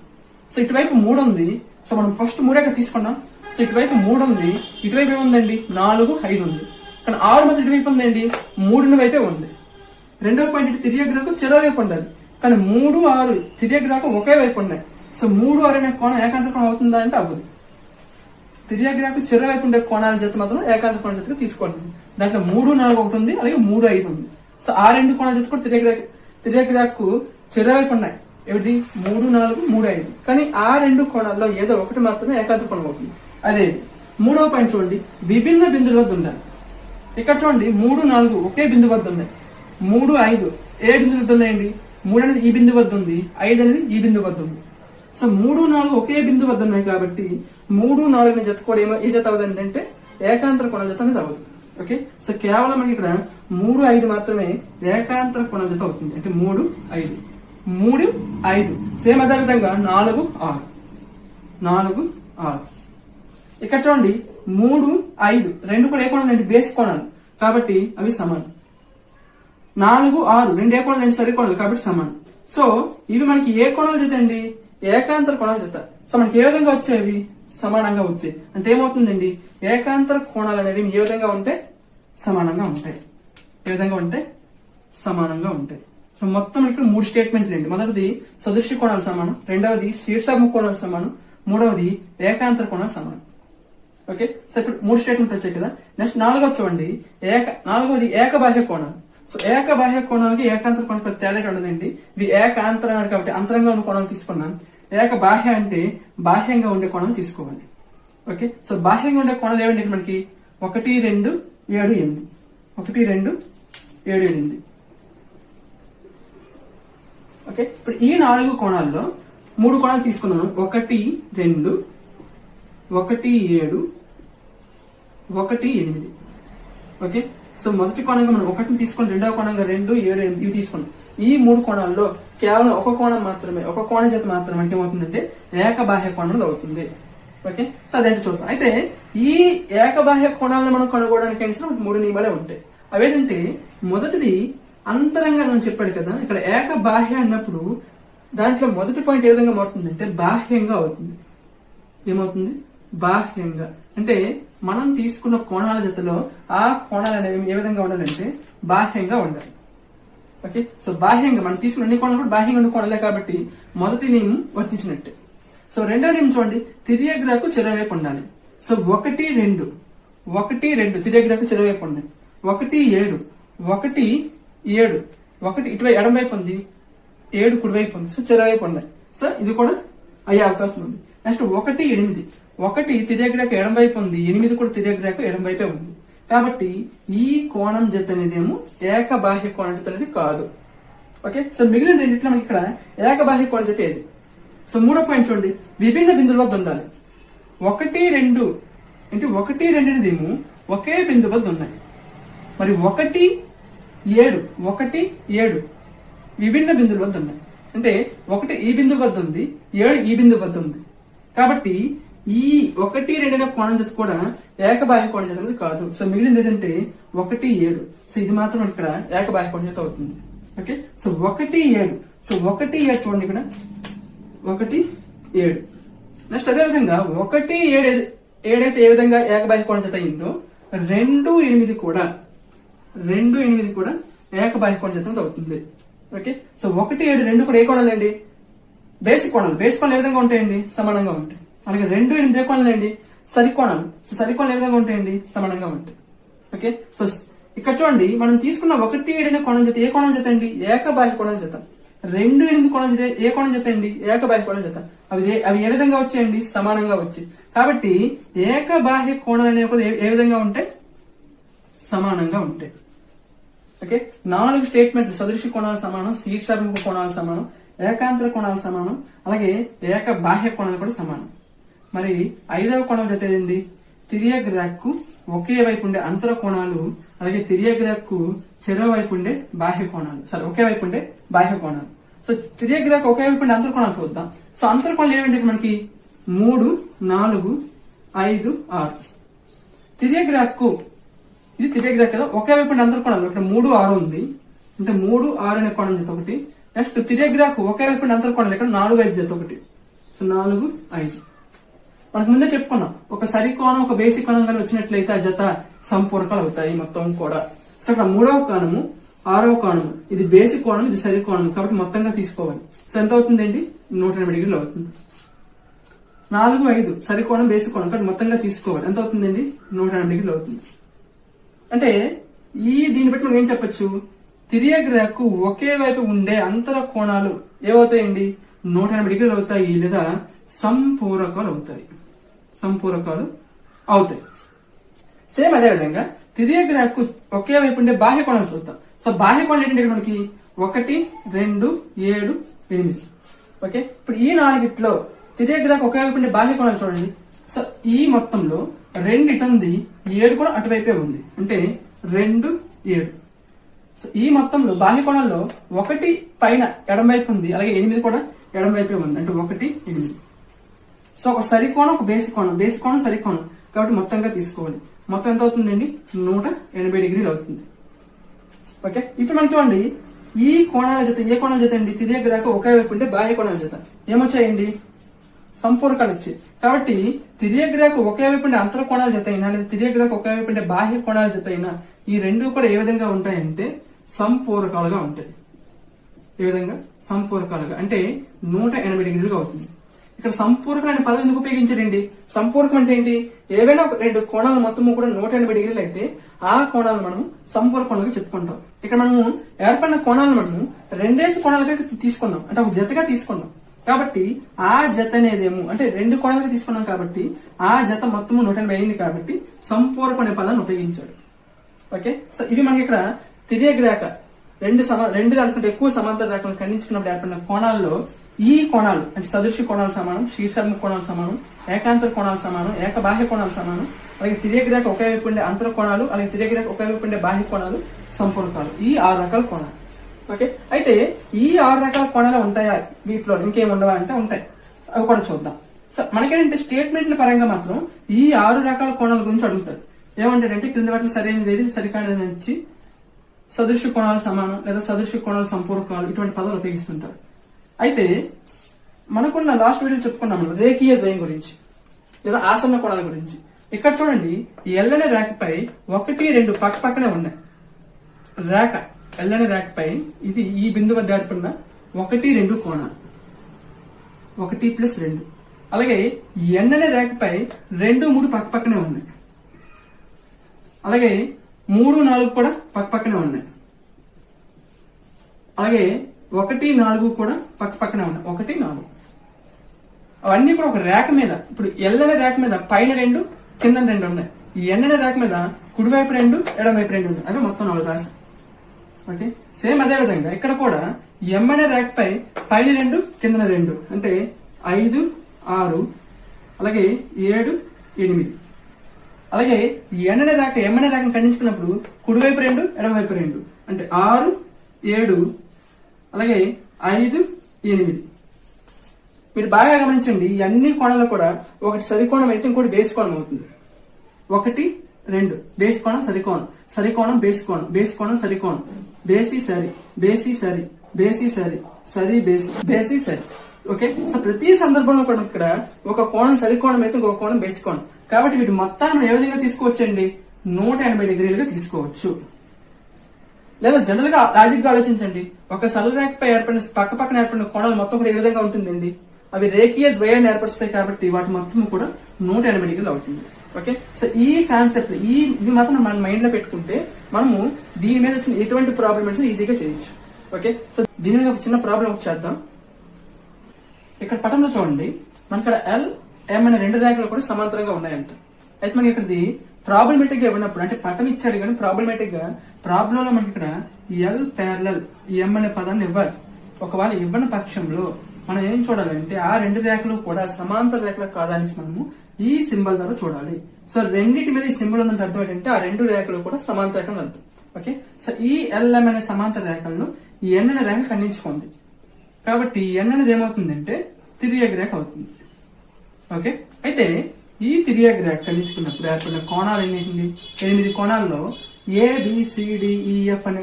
సో ఇటువైపు 3 ఉంది. సో మనం ఫస్ట్ 3 తీసుకున్నాం. సో ఇటువైపు 3 ఉంది, ఇటువైపు ఏముందండి? 4, 5 ఉంది. కానీ 6 మధ్య ఇటువైపు ఉందండి? 3 వైపే ఉంది. రెండవ పాయింట్ తిరియగ్ రేఖకు చెరోవైపు ఉండాలి. కానీ 3, 6 తిరియగ్ రేఖ ఒకే వైపు ఉన్నాయి. సో 3, 6 అనే కోణం ఏకాంతర కోణం అవుతుందా అంటే అవ్వదు. తిరియగ్ రేఖకు చెరోవైపు ఉండే కోణాల జత మాత్రం ఏకాంతర కోణం జతగా తీసుకోండి. దాంట్లో 3, 4 ఒకటి ఉంది, అలాగే 3, 5 ఉంది. సో ఆ 2 కోణాల జత కూడా తిరియగ్ రేఖకు చెరోవైపు ఉన్నాయి. ఏమిటి? 3, 4, 3, 5. కానీ ఆ 2 కోణాల్లో ఏదో ఒకటి మాత్రమే ఏకాంతర కోణం అవుతుంది. అదే మూడవ పాయింట్ చూడండి, విభిన్న బిందువుల వద్ద ఉండాలి. ఇక్కడ చూడండి 3, 4 ఒకే బిందు వద్ద ఉన్నాయి. 3, 5 ఏ బిందువు వద్ద ఉన్నాయండి? 3 అనేది ఈ బిందు వద్ద ఉంది, 5 అనేది ఈ బిందు వద్ద ఉంది. సో 3, 4 ఒకే బిందు వద్ద ఉన్నాయి కాబట్టి 3, 4 జత కూడా ఏ జత అవ్వదండి అంటే ఏకాంతర కోణ జత అనేది అవ్వదు. ఓకే, సో కేవలం మనకి ఇక్కడ 3, 5 మాత్రమే ఏకాంతర కోణాల జత అవుతుంది. అంటే 3, 5 3, 5 సేమ్ అదే విధంగా 4, 6 4, 6 ఇక్కడ చూడండి 3, 5 రెండు కూడా ఏ కోణాలు అండి? బేస్ కోణాలు కాబట్టి అవి సమానం. 4, 6 రెండు ఏ కోణాలు అండి? సరి కోణాలు కాబట్టి సమానం. సో ఇవి మనకి ఏ కోణాలు జత అండి? ఏకాంతర కోణాలు జత. సో మనకి ఏ విధంగా వచ్చేవి? సమానంగా వచ్చాయి. అంటే ఏమవుతుందండి? ఏకాంతర కోణాలు అనేవి ఏ విధంగా ఉంటే సమానంగా ఉంటాయి. ఏ విధంగా ఉంటే సమానంగా ఉంటాయి. సో మొత్తం ఇక్కడ 3 స్టేట్మెంట్లు అండి. మొదటిది సదృశ్య కోణాలు సమానం, రెండవది శీర్షాభిముఖ కోణాలు సమానం, మూడవది ఏకాంతర కోణాలు సమానం. ఓకే, సో ఇప్పుడు 3 స్టేట్మెంట్ వచ్చాయి కదా. నెక్స్ట్ 4వది చూడండి, నాలుగవది ఏకబాహ్య కోణాలు. సో ఏకబాహ్య కోణాలకి ఏకాంతర కోణాలకు తేడా ఉండదండి. ఇవి ఏకాంతరం కాబట్టి అంతరంగా ఉన్న కోణాలు తీసుకున్నాం. ఏక బాహ్య అంటే బాహ్యంగా ఉండే కోణం తీసుకోవాలి. ఓకే, సో బాహ్యంగా ఉండే కోణాలు ఏమంటే మనకి 1, 2, 7, 8 1, 2, 7, 8. ఓకే, ఇప్పుడు ఈ 4 కోణాల్లో 3 కోణాలు తీసుకున్నాను. 1, 2, 1, 7, 1, 8. ఓకే, సో మొదటి కోణంగా మనం 1ని తీసుకొని, రెండవ కోణంగా 2, 7, 8 ఇవి తీసుకున్నాం. ఈ 3 కోణాల్లో కేవలం ఒక కోణం మాత్రమే, ఒక కోణ జత మాత్రమే అంటే ఏమవుతుందంటే ఏకబాహ్య కోణం అవుతుంది. ఓకే, సో అదేంటి చూద్దాం. అయితే ఈ ఏకబాహ్య కోణాలను మనం కనుగొనడానికి 3 నియమాలే ఉంటాయి. అవేంటంటే మొదటిది అంతరంగా మనం చెప్పాడు కదా, ఇక్కడ ఏకబాహ్య అన్నప్పుడు దాంట్లో మొదటి పాయింట్ ఏ విధంగా మారుతుందంటే బాహ్యంగా అవుతుంది. ఏమవుతుంది? బాహ్యంగా. అంటే మనం తీసుకున్న కోణాల జతలో ఆ కోణాలు అనేవి ఏ విధంగా ఉండాలంటే బాహ్యంగా ఉండాలి. ఓకే, సో బాహ్యంగా మనం తీసుకున్న అన్ని కోణాలు కూడా బాహ్యంగా ఉన్న కోణాలే కాబట్టి మొదటి నియమం వర్తించినట్టే. సో రెండవ నియమం చూడండి, తిర్యగ్రాకు చెరవైపు ఉండాలి. సో 1, 2 1, 2 తిర్యగ్రాకు చెరవైపు ఉండాలి. 1, 7 1, 7 1 ఇటువైపు ఎడమవైపు ఉంది, 7 కుడివైపు ఉంది. సో చెరవైపు ఉండాలి. సో ఇది కూడా అయ్యే అవకాశం ఉంది. నెక్స్ట్ 1, 8 1 తిర్యగ్రాకు ఎడమవైపు ఉంది, 8 కూడా తిర్యగ్రాకు ఎడమవైపే ఉంది. కాబట్టి ఈ కోణం జత అనేదేమో ఏకబాహ్య కోణ జత అనేది కాదు. ఓకే, సో మిగిలిన రెండిట్లో మనకి ఇక్కడ ఏకబాహ్య కోణ జత ఏది? సో 3వ పాయింట్ చూడండి, విభిన్న బిందువుల వద్ద ఉండాలి. 1, 2 అంటే 1, 2 అనేదేమో ఒకే బిందు వద్ద ఉన్నాయి. మరి 1, 7 1, 7 విభిన్న బిందువుల వద్ద ఉన్నాయి. అంటే 1 ఈ బిందువు వద్ద ఉంది, 7 ఈ బిందువు వద్ద ఉంది. కాబట్టి ఈ 1, 2 అనే కోణం జత కూడా ఏకబాహ్య కోణ జత అనేది కాదు. సో మిగిలింది ఏదంటే 1, 7. సో ఇది మాత్రం ఇక్కడ ఏకబాహ్య కోణ జత అవుతుంది. ఓకే, సో 1, 7 సో 1, 7 చూడండి ఇక్కడ 1, 7. నెక్స్ట్ అదే విధంగా 1, 7 ఏదైతే ఏ విధంగా ఏకబాహ్య కోణ జత అయిందో 2, 8 కూడా ఏకబాహ్య కోణ జత అవుతుంది. ఓకే, సో 1, 7 రెండు కూడా ఏ కోణాలండి? బేసిక్ కోణాలు. బేసిక్ కోణాలు ఏ విధంగా ఉంటాయండి? సమానంగా ఉంటాయి. అలాగే 2, 8 ఏ కోణాలండి? సరికోణాలు. సో సరికోణాలు ఏ విధంగా ఉంటాయండి? సమానంగా ఉంటాయి. ఓకే, సో ఇక్కడ చూడండి మనం తీసుకున్న 1, 7 అనే కోణం జత ఏ కోణం జత అండి? ఏకబాహ్య కోణం జత. 2, 8 కోణం జత ఏ కోణం జత అండి? ఏకబాహ్య కోణం జత. అవి ఏ విధంగా వచ్చాయండి? సమానంగా వచ్చాయి. కాబట్టి ఏకబాహ్య కోణాలు అనేవి ఏ విధంగా ఉంటాయి? సమానంగా ఉంటాయి. ఓకే, 4 స్టేట్మెంట్లు సదృశ్య కోణాలు సమానం, శీర్షాభిముఖ కోణాలు సమానం, ఏకాంతర కోణాలు సమానం, అలాగే ఏక బాహ్య కోణాలు కూడా సమానం. మరి 5వ కోణం జత ఏంది? తిర్యగ్రాకు ఒకే వైపు ఉండే అంతర కోణాలు, అలాగే తిర్యగ్రాకు చెరో వైపు ఉండే బాహ్య కోణాలు. సరే, ఒకే వైపు ఉండే బాహ్య కోణాలు. సో తిర్యగ్రాకు ఒకే వైపు ఉండే అంతర కోణాలు చూద్దాం. సో అంతర కోణాలు ఏమంటే మనకి 3, 4, 5, 6. తిర్యగ్రాకు ఇది తిర్యగ్రాకు కదా, ఒకే వైపు ఉండే అంతర కోణాలు ఇక్కడ 3, 6 ఉంది. అంటే 3, 6 అనే కోణం జత ఒకటి. నెక్స్ట్ తిర్యగ్రాకు ఒకే వైపు ఉండే అంతర కోణాలు ఇక్కడ 4, 5 జత ఒకటి. సో 4, 5 మనకు ముందే చెప్పుకున్నాం. ఒక సరి కోణం ఒక బేసిక్ కోణం కానీ వచ్చినట్లయితే ఆ జత సంపూరకాలు అవుతాయి మొత్తం కూడా. సో ఇక్కడ 3వ కోణము 6వ కోణము ఇది బేసిక్ కోణం, ఇది సరి కోణం కాబట్టి మొత్తంగా తీసుకోవాలి. సో ఎంత అవుతుందండి? 180 డిగ్రీలు అవుతుంది. 4, 5 సరి కోణం బేసిక్ కోణం కాబట్టి మొత్తంగా తీసుకోవాలి. ఎంత అవుతుందండి? 180 డిగ్రీలు అవుతుంది. అంటే దీన్ని బట్టి మనం ఏం చెప్పొచ్చు? తిర్యగ్రాకు ఒకే వైపు ఉండే అంతర కోణాలు ఏమవుతాయండి? 180 డిగ్రీలు అవుతాయి, లేదా సంపూరకాలు అవుతాయి. సంపూరకాలు అవుతాయి. సేమ్ అదే విధంగా తిర్యగ్రాకు ఒకే వైపు ఉండే బాహ్య కోణాలు చూద్దాం. సో బాహ్య కోణాలు ఏంటంటే మనకి 1, 2, 7, 8. ఓకే, ఇప్పుడు ఈ 4 తిర్యగ్రాకు ఒకే వైపు ఉండే బాహ్య కోణాలు చూడండి. సో ఈ మొత్తంలో 2 ఇటు ఉంది, 7 కూడా అటువైపే ఉంది, అంటే 2 7. సో ఈ మొత్తంలో బాహ్య కోణాల్లో 1 పైన ఎడం వైపు ఉంది, అలాగే 8 కూడా ఎడం వైపే ఉంది, అంటే 1 8. సో ఒక సరి కోణం, ఒక బేసి కోణం, బేసి కోణం సరి కోణం కాబట్టి మొత్తంగా తీసుకోవాలి. మొత్తం ఎంత అవుతుందండి? 180 డిగ్రీలు అవుతుంది. ఓకే, ఇప్పుడు మనం చూడండి ఈ కోణాల జత, ఏ కోణాల జత అండి? తిర్యక్ రేఖ ఒకే వైపు ఉంటే బాహ్య కోణాల జత ఏమొచ్చాయండి? సంపూరకాలు వచ్చాయి. కాబట్టి తిర్యక్ రేఖ ఒకే వైపు ఉండే అంతర కోణాల జత అయినా, లేదా తిర్యక్ రేఖ ఒకే వైపు ఉండే బాహ్య కోణాల జత అయినా, ఈ రెండు కూడా ఏ విధంగా ఉంటాయంటే సంపూరకాలుగా ఉంటాయి. ఏ విధంగా? సంపూరకాలుగా, అంటే 180 డిగ్రీలుగా అవుతుంది. ఇక్కడ సంపూరకం అనే పదం ఎందుకు ఉపయోగించాడండి? సంపూరకం అంటే ఏంటి? ఏవైనా ఒక 2 కోణాల మొత్తము కూడా 180 డిగ్రీలు అయితే ఆ కోణాలు మనం సంపూరక కోణాలుగా చెప్పుకుంటాం. ఇక్కడ మనము ఏర్పడిన కోణాలను మనము 2 కోణాలుగా తీసుకున్నాం, అంటే ఒక జతగా తీసుకున్నాం. కాబట్టి ఆ జత అనేదేమో, అంటే 2 కోణాలుగా తీసుకున్నాం కాబట్టి ఆ జత మొత్తము 180 అయింది, కాబట్టి సంపూరకం అనే పదాన్ని ఉపయోగించాడు. ఓకే, సో ఇవి మనకి ఇక్కడ తిర్యక్ రేఖ రెండు దానికంటే ఎక్కువ సమాంతర రేఖలను ఖండించుకున్నప్పుడు ఏర్పడిన కోణాల్లో ఈ కోణాలు అంటే సదృశ్య కోణాలు సమానం, శీర్షాభిముఖ కోణాలు సమానం, ఏకాంతర కోణాలు సమానం, ఏక బాహ్య కోణాలు సమానం, అలాగే తిర్యక్ రేఖ ఒకే వైపు ఉండే అంతర కోణాలు, అలాగే తిర్యక్ రేఖ ఒకే వైపు ఉండే బాహ్య కోణాలు సంపూరకాలు. ఈ 6 రకాల కోణాలు. ఓకే, అయితే ఈ 6 రకాల కోణాలు ఉంటాయా వీటిలో? ఇంకేం ఉండవా అంటే ఉంటాయి, అవి కూడా చూద్దాం. సో మనకేంటంటే స్టేట్మెంట్ల పరంగా మాత్రం ఈ 6 రకాల కోణాల గురించి అడుగుతాడు. ఏమంటాడంటే క్రింద వాటిలో సరైనది ఏది, సరికానిది ఇచ్చి సదృశ్య కోణాలు సమానం లేదా సదృశ్య కోణాలు సంపూరకాలు ఇటువంటి పదాలు ఉపయోగిస్తుంటారు. అయితే మనకున్న లాస్ట్ వీడియో చెప్పుకున్నాం రేఖీయ ద్వయం గురించి లేదా ఆసన్న కోణాల గురించి. ఇక్కడ చూడండి, ఎల్లనే రేఖపై 1 2 పక్క పక్కనే ఉన్నాయి. రేఖ ఎల్లనే రేఖపై ఇది ఈ బిందువు వద్ద ఏర్పడిన 1 2 కోణాలు, 1 + 2. అలాగే ఎన్ననే రేఖపై 2 3 పక్క పక్కనే ఉన్నాయి. అలాగే 3 4 కూడా పక్క పక్కనే ఉన్నాయి. అలాగే 1 4 కూడా పక్క పక్కనే ఉన్నాయి. 1 4 అవన్నీ కూడా ఒక రేఖ మీద, ఇప్పుడు ఎల్లనే రేఖ మీద పైన 2 కింద 2 ఉన్నాయి. ఈ ఎన్ననే రేఖ మీద కుడివైపు 2 ఎడమవైపు 2 ఉన్నాయి. అవి మొత్తం 4 రాశి. ఓకే, సేమ్ అదే విధంగా ఇక్కడ కూడా ఎమ్మనే రేఖపై పైన 2 కింద 2 అంటే 5 6 అలాగే 7 8. అలాగే ఎమ్మనే రేఖను ఖండించుకున్నప్పుడు కుడివైపు 2 ఎడమవైపు 2 అంటే 6 7 అలాగే 5 8. మీరు బాగా గమనించండి, ఈ అన్ని కోణాలు కూడా ఒకటి సరికోణం అయితే ఇంకోటి బేసి కోణం అవుతుంది. 1 2 బేసి కోణం సరికోణం, సరికోణం బేసి కోణం, బేసి కోణం సరికోణం, బేసి సరి, బేసి సరి, బేసి సరి, సరి బేసి, బేసి సరి. ఓకే, సో ప్రతి సందర్భంలో కూడా ఇక్కడ ఒక కోణం సరికోణం అయితే ఇంకొక కోణం బేసి కోణం. కాబట్టి వీటి మొత్తాన్ని ఏ విధంగా తీసుకోవచ్చండి? 180 డిగ్రీలుగా తీసుకోవచ్చు. లేదా జనరల్ గా లాజిక్ గా ఆలోచించండి, ఒక సరళ రేఖపై ఏర్పడిన పక్క పక్కన ఏర్పడిన కోణాలు మొత్తం కూడా ఏ విధంగా ఉంటుందండి? అవి రేఖీయ ద్వయాన్ని ఏర్పరుస్తాయి కాబట్టి వాటి మొత్తం కూడా 180 డిగ్రీలు అవుతుంది. ఓకే, సో ఈ కాన్సెప్ట్ ఇవి మాత్రం మన మైండ్ లో పెట్టుకుంటే మనము దీని మీద వచ్చిన ఎటువంటి ప్రాబ్లమ్స్ ఈజీగా చేయొచ్చు. ఓకే, సో దీని మీద ఒక చిన్న ప్రాబ్లం చేద్దాం. ఇక్కడ పటంలో చూడండి, మన ఇక్కడ ఎల్ ఎం అనే 2 రేఖలు కూడా సమాంతరంగా ఉన్నాయంట. అయితే మనకి ఇక్కడది ప్రాబ్లమేటిక్ గా ఇవ్వనప్పుడు, అంటే పటం ఇచ్చాడు కానీ ప్రాబ్లమేటిక్ గా ప్రాబ్లం లో మనకి ఇక్కడ ఎల్ ప్యారలల్ ఎం అనే పదాన్ని ఇవ్వాలి. ఒకవేళ ఇవ్వని పక్షంలో మనం ఏం చూడాలంటే ఆ 2 రేఖలు కూడా సమాంతర రేఖలు కాదని మనము ఈ సింబల్ ద్వారా చూడాలి. సో రెండింటి మీద ఈ సింబల్ ఉందంటే అర్థం ఏంటంటే ఆ 2 రేఖలు కూడా సమాంతర రేఖలు అర్థం. ఓకే, సో ఈ ఎల్ఎం అనే సమాంతర రేఖలను ఈ ఎన్ అనే రేఖ ఖండించుకుంది కాబట్టి ఎన్ అనేది ఏమవుతుందంటే తిర్యక్ రేఖ అవుతుంది. ఓకే, అయితే ఈ తిర్యక్ రేఖ ఖండించుకున్నప్పుడు ఏర్పడిన కోణాలు ఎన్నింటి? 8 కోణాల్లో ABCDEF అనే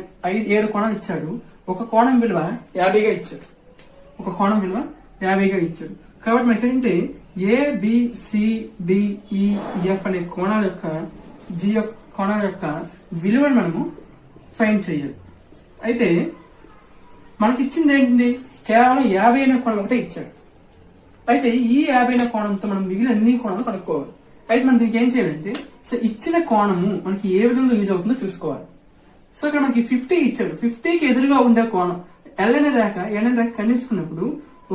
7 కోణాలు ఇచ్చాడు. ఒక కోణం విలువ 50గా ఇచ్చాడు. ఒక కోణం విలువ 50గా ఇచ్చాడు. కాబట్టి మనకి ఏంటంటే ABCDEF అనే కోణాల యొక్క కోణాల యొక్క విలువను మనము ఫైండ్ చేయాలి. అయితే మనకి ఇచ్చింది ఏంటి? కేవలం 50 అనే కోణం ఒకటే ఇచ్చాడు. అయితే ఈ 50 అనే కోణంతో మనం మిగిలిన అన్ని కోణాలు కనుక్కోవాలి. అయితే మనం దీనికి ఏం చేయాలంటే, సో ఇచ్చిన కోణము మనకి ఏ విధంగా యూజ్ అవుతుందో చూసుకోవాలి. సో ఇక్కడ మనకి 50 ఇచ్చాడు. 50కి ఎదురుగా ఉండే కోణం ఎల్ అనే రేఖ ఎన్ అనే రేఖ ఖండించుకున్నప్పుడు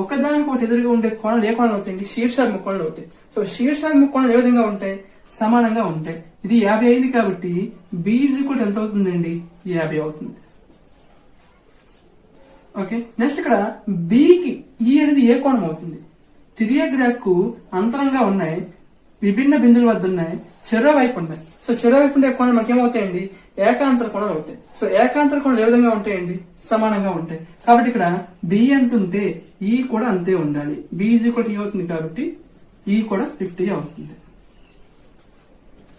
ఒకదానికి ఒకటి ఎదురుగా ఉండే కోణాలు ఏ కోణాలు అవుతాయండి? శీర్షాభిముఖ కోణాలు అవుతాయి. సో శీర్షాభిముఖ కోణాలు ఏ విధంగా ఉంటాయి? సమానంగా ఉంటాయి. ఇది 50 అయింది కాబట్టి B = ఎంత అవుతుందండి? 50 అవుతుంది. ఓకే, నెక్స్ట్ ఇక్కడ బికి ఈ అనేది ఏ కోణం అవుతుంది? తిర్యక్ రేఖకు అంతరంగా ఉన్నాయి, విభిన్న బిందువుల వద్ద ఉన్నాయి, చెరో వైపు ఉంటాయి. సో చెరో వైపు ఉండే కోణాలు మనకి ఏమవుతాయండి, ఏకాంతర కోణాలు అవుతాయి. సో ఏకాంతర కోణాలు ఏ విధంగా ఉంటాయండి, సమానంగా ఉంటాయి. కాబట్టి ఇక్కడ బి ఎంత ఉంటే ఈ కూడా అంతే ఉండాలి. బి ఈజ్ ఈక్వల్ ఈ అవుతుంది కాబట్టి ఈ కూడా 50 అవుతుంది.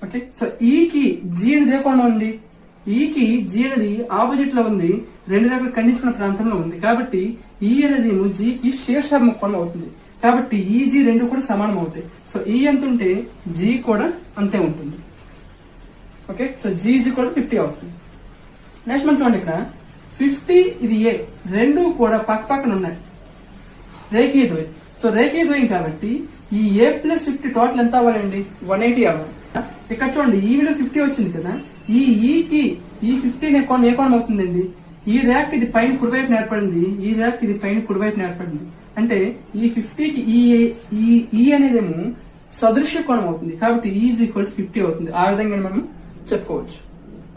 ఓకే, సో ఈకి జీ అనేది ఏ కోణం ఉంది, ఈకి జీ అనేది ఆపోజిట్ లో ఉంది, రెండు దగ్గర ఖండించుకున్న ప్రాంతంలో ఉంది. కాబట్టి ఈ అనేది జీకి శీర్షాభిముఖ కోణం అవుతుంది. కాబట్టి ఈ జీ రెండు కూడా సమానం అవుతాయి. సో ఈ ఎంత ఉంటే జీ కూడా అంతే ఉంటుంది. Okay, so G is equal 50 అవుతుంది. నెక్స్ట్ మనం చూడండి, ఇక్కడ 50 ఇది ఏ, రెండు కూడా పక్క పక్కన ఉన్నాయి, రేఖీయ ద్వయం. సో రేఖీయ ద్వయం కాబట్టి ఈ ఏ ప్లస్ 50 టోటల్ ఎంత అవ్వాలండి, 180 అవ్వాలి. ఇక్కడ చూడండి, ఈ విలువ 50 వచ్చింది కదా, ఈ ఈకి ఈ 50 ఏ కోణం అవుతుందండి, ఈ రేఖ ఇది పైన కుడివైపు ఏర్పడింది, ఈ రేఖ ఇది పైన కుడివైపు ఏర్పడింది. అంటే ఈ 50కి ఈ అనేదేమో సదృశ్య కోణం అవుతుంది. కాబట్టి ఈజ్ ఈక్వల్ 50 అవుతుంది. ఆ విధంగా మనం చెప్పుకోవచ్చు.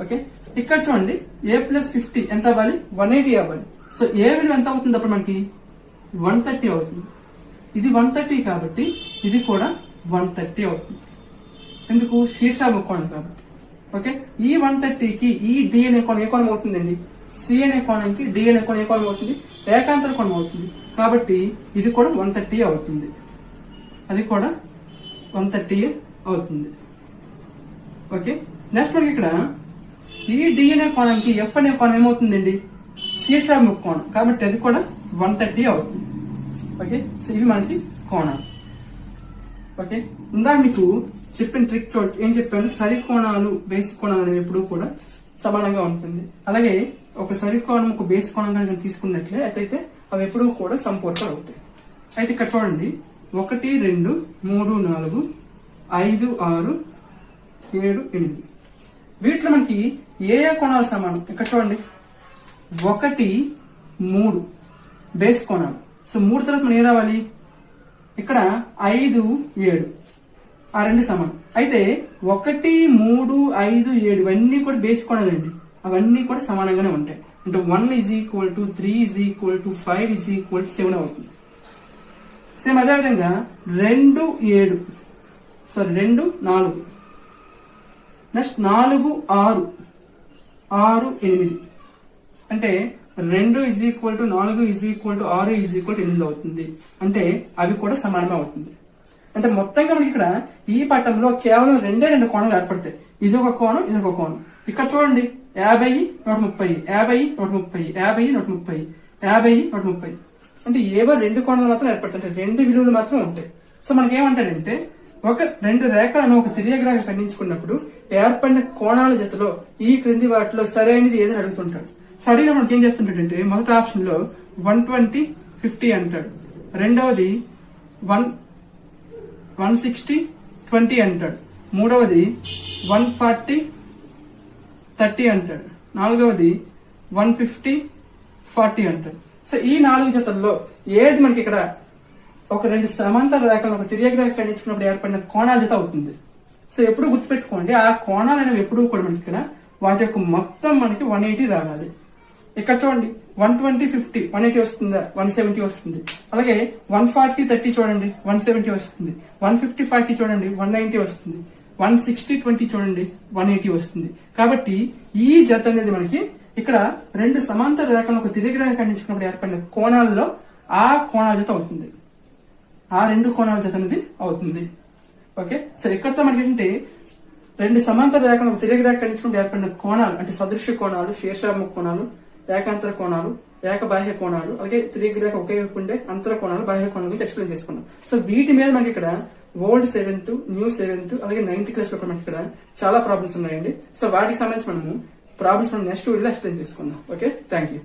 ఓకే, ఇక్కడ చూడండి, ఏ ప్లస్ 50 ఎంత అవ్వాలి, 180 అవ్వాలి. సో ఏ విలువ ఎంత అవుతుంది అప్పుడు మనకి 130 అవుతుంది. ఇది 130 కాబట్టి ఇది కూడా 130 అవుతుంది. ఎందుకు, శీర్షాభిముఖ కోణం కాబట్టి. ఓకే, ఈ 130కి ఈ డి అనే కోణం ఏ కోణం అవుతుందండి, సి అనే కోణానికి డి అనే కోణం ఏ కోణం అవుతుంది, ఏకాంతర కోణం అవుతుంది. కాబట్టి ఇది కూడా 130 అవుతుంది, అది కూడా 130 అవుతుంది. ఓకే, నెక్స్ట్ మనకి ఇక్కడ ఈ డి అనే కోణానికి ఎఫ్ అనే కోణం ఏమవుతుందండి, శీర్షాభిముఖ కోణం. కాబట్టి అది కూడా 130 అవుతుంది. ఓకే, సో ఇవి మనకి కోణాలు. ఓకే, ఇందాక మీకు చెప్పిన ట్రిక్ చూడండి, ఏం చెప్పాను, సరి కోణాలు బేసిక్ కోణాలు అనేవి ఎప్పుడు కూడా సమానంగా ఉంటుంది. అలాగే ఒక సరి కోణం ఒక బేసిక్ కోణం కనుక తీసుకున్నట్లే అయితే అవి ఎప్పుడు కూడా సంపూర్ణాలు అవుతాయి. అయితే ఇక్కడ చూడండి, 1 2 3 4 5 6 7 8 వీటిలో మనకి ఏ కోణాలు సమానం. ఇక్కడ చూడండి, 1 3 బేస్ కోణాలు. సో 3 తర్వాత మనం ఏం రావాలి, ఇక్కడ 5 7 ఆ రెండు సమానం. అయితే 1 3 5 7 ఇవన్నీ కూడా బేస్ కోణాలండి, అవన్నీ కూడా సమానంగానే ఉంటాయి. అంటే 1 is equal to 3 is equal to 5 is equal to 7 అవుతుంది. సేమ్ అదేవిధంగా 2 7 2 4 నెక్స్ట్ 4 6 6 8 అంటే 2 is equal to 4 is equal to 6 is equal to 8 అవుతుంది. అంటే అవి కూడా సమానమే అవుతుంది. అంటే మొత్తంగా మనకి ఇక్కడ ఈ పటంలో కేవలం రెండు కోణాలు ఏర్పడతాయి. ఇది ఒక కోణం, ఇది ఒక కోణం. ఇక్కడ చూడండి, 50 130 50 130 50 130 50 130 అంటే ఏవో రెండు కోణాలు మాత్రం ఏర్పడతాయి, అంటే రెండు విలువలు మాత్రం ఉంటాయి. సో మనకి ఏమంటాడంటే, రెండు రేఖలను ఒక తిర్యక రేఖ ఖండించుకున్నప్పుడు ఏర్పడిన కోణాల జతలో ఈ క్రింది వాటిలో సరైనది ఏదని అడుగుతుంటాడు. సో అడిగిన మనకి ఏం చేస్తుంటాడంటే, మొదటి ఆప్షన్ లో 120 50 అంటాడు, రెండవది 160 20 అంటాడు, మూడవది 140 30 అంటాడు, నాలుగవది 150 40 అంటాడు. సో ఈ 4 జతల్లో ఏది మనకి ఇక్కడ ఒక రెండు సమాంతర రేఖలను ఒక తిర్యక రేఖ ఖండించుకున్నప్పుడు ఏర్పడిన కోణాల జత అవుతుంది. సో ఎప్పుడు గుర్తుపెట్టుకోండి, ఆ కోణాలు అనేవి ఎప్పుడు కూడా మనకి ఇక్కడ వాటి యొక్క మొత్తం మనకి 180 రావాలి. ఇక్కడ చూడండి, 120 50 180 వస్తుందా, 170 వస్తుంది. అలాగే 140 30 చూడండి, 170 వస్తుంది. 150 40 చూడండి, 190 వస్తుంది. 160 20 చూడండి, 180 వస్తుంది. కాబట్టి ఈ జత అనేది మనకి ఇక్కడ రెండు సమాంతర రేఖలను ఒక తిరిగి రేఖ ఖండించుకున్నప్పుడు ఏర్పడిన కోణాల్లో ఆ కోణాల జత అవుతుంది, ఆ రెండు కోణాల జత అనేది అవుతుంది. ఓకే, సో ఇక్కడతో మనకి ఏంటంటే రెండు సమాంతర రేఖలను ఒక తిరిగి రేఖ ఖండించుకున్నప్పుడు ఏర్పడిన కోణాలు అంటే సదృశ్య కోణాలు, శీర్షాభిముఖ కోణాలు, ఏకాంతర కోణాలు, ఏక బాహ్య కోణాలు, అలాగే తిరిగి రేఖ ఒకే వైపు ఉండే అంతర కోణాలు, బాహ్య కోణాల గురించి ఎక్స్ప్లెయిన్ చేసుకున్నాం. సో వీటి మీద మనకి ఇక్కడ ఓల్డ్ 7th, న్యూ 7th, అలాగే 9th క్లాస్ లో కూడా మనకి ఇక్కడ చాలా ప్రాబ్లమ్స్ ఉన్నాయండి. సో వాటికి సంబంధించి మనము ప్రాబ్లమ్స్ మనం నెక్స్ట్ వీడియోలో ఎక్స్ప్లెయిన్ చేసుకుందాం. Okay, thank you.